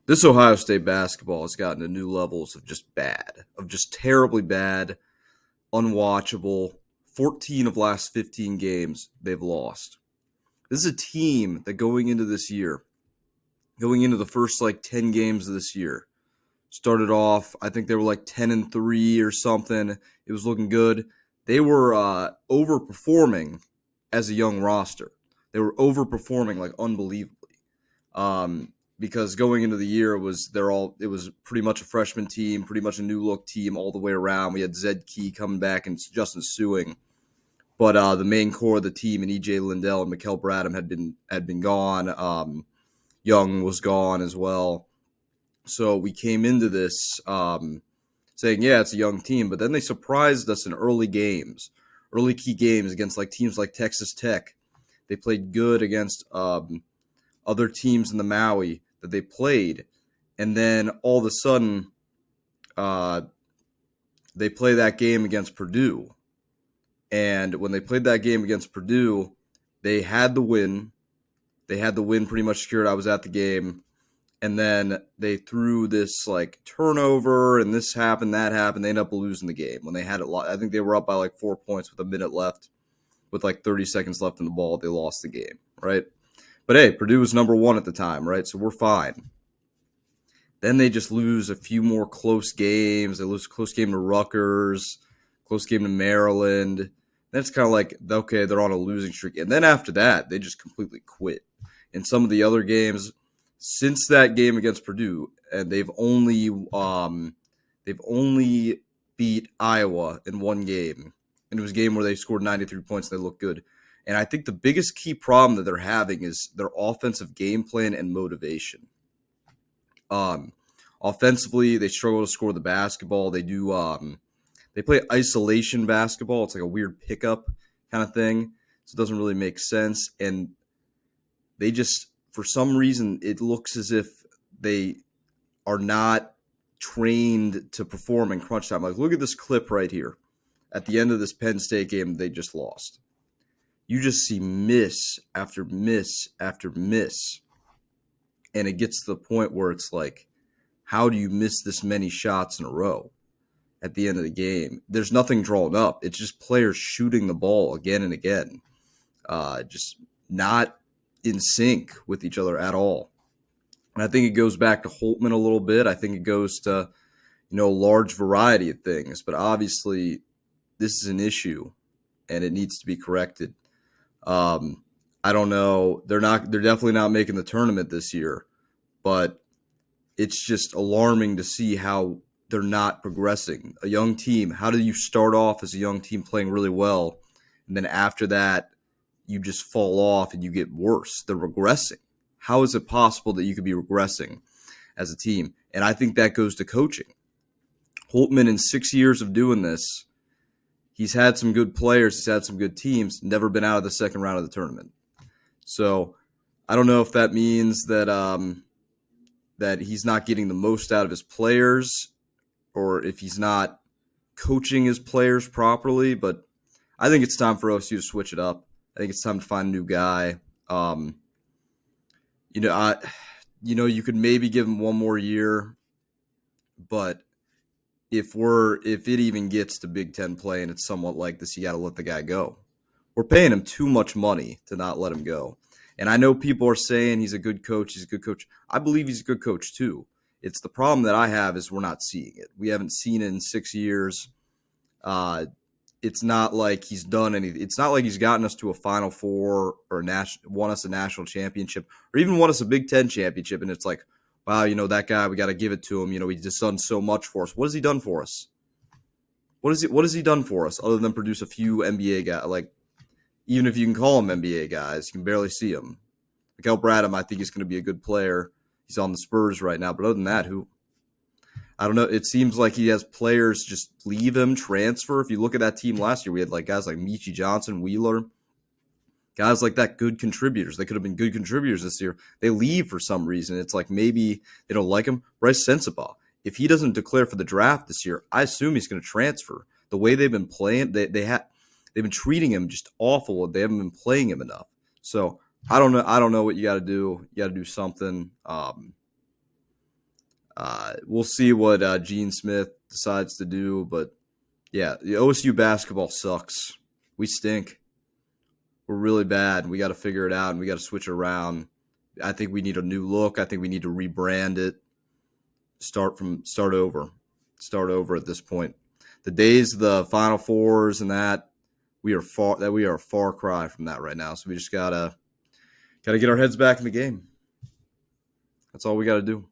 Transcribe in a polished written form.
This Ohio State basketball has gotten to new levels of just bad, of just terribly bad, unwatchable. 14 of last 15 games they've lost. This is a team that going into this year, going into the first 10 games of this year, started off, I think they were 10-3 or something. It was looking good. They were overperforming as a young roster. They were overperforming unbelievably. Because going into the year it was pretty much a freshman team, pretty much a new look team all the way around. We had Zed Key coming back and Justin Suing, but the main core of the team and EJ Lindell and Mikel Bradham had been gone. Young was gone as well, so we came into this saying, yeah, it's a young team, but then they surprised us in early key games against teams like Texas Tech. They played good against other teams in the Maui that they played, and then all of a sudden they play that game against Purdue. And when they played that game against Purdue, they had the win. They had the win pretty much secured. I was at the game. And then they threw this turnover, and this happened, that happened. They ended up losing the game when they had it. I think they were up by 4 points with a minute left, with 30 seconds left in the ball. They lost the game, right? But hey, Purdue was number one at the time, right? So we're fine. Then they just lose a few more close games. They lose a close game to Rutgers, close game to Maryland. Then it's kind of okay, they're on a losing streak. And then after that, they just completely quit. In some of the other games, since that game against Purdue, and they've only beat Iowa in one game. And it was a game where they scored 93 points and they looked good. And I think the biggest key problem that they're having is their offensive game plan and motivation. Offensively, they struggle to score the basketball. They play isolation basketball. It's a weird pickup kind of thing. So it doesn't really make sense. And they just, for some reason, it looks as if they are not trained to perform in crunch time. Look at this clip right here. At the end of this Penn State game, they just lost. You just see miss after miss after miss. And it gets to the point where it's how do you miss this many shots in a row at the end of the game? There's nothing drawn up. It's just players shooting the ball again and again. Just not in sync with each other at all. And I think it goes back to Holtman a little bit. I think it goes to, a large variety of things. But obviously, this is an issue, and it needs to be corrected. I don't know. They're definitely not making the tournament this year, but it's just alarming to see how they're not progressing. A young team, how do you start off as a young team playing really well, and then after that, you just fall off and you get worse? They're regressing. How is it possible that you could be regressing as a team? And I think that goes to coaching. Holtman, in 6 years of doing this, he's had some good players, he's had some good teams, never been out of the second round of the tournament. So I don't know if that means that that he's not getting the most out of his players, or if he's not coaching his players properly. But I think it's time for OSU to switch it up. I think it's time to find a new guy. You could maybe give him one more year, but if it even gets to Big Ten play and it's somewhat like this, you got to let the guy go. We're paying him too much money to not let him go. And I know people are saying he's a good coach. He's a good coach. I believe he's a good coach too. It's the problem that I have is we're not seeing it. We haven't seen it in 6 years. It's not like he's done anything. It's not like he's gotten us to a Final Four or won us a national championship or even won us a Big Ten championship. And it's wow, that guy, we got to give it to him. He's just done so much for us. What has he done for us? What has he done for us other than produce a few NBA guys? Even if you can call them NBA guys, you can barely see them. Mikel Bradham, I think he's going to be a good player. He's on the Spurs right now. But other than that, I don't know. It seems like he has players just leave him, transfer. If you look at that team last year, we had guys like Michi Johnson, Wheeler, guys like that, good contributors. They could have been good contributors this year. They leave for some reason. It's maybe they don't like him. Bryce Sensabaugh, if he doesn't declare for the draft this year, I assume he's going to transfer. The way they've been playing, they've been treating him just awful. They haven't been playing him enough. So I don't know what you got to do. You got to do something. We'll see what Gene Smith decides to do, but yeah, the OSU basketball sucks. We stink. We're really bad. We got to figure it out, and we got to switch it around. I think we need a new look. I think we need to rebrand it. Start over at this point. The days of the Final Fours and that we are a far cry from that right now. So we just gotta get our heads back in the game. That's all we got to do.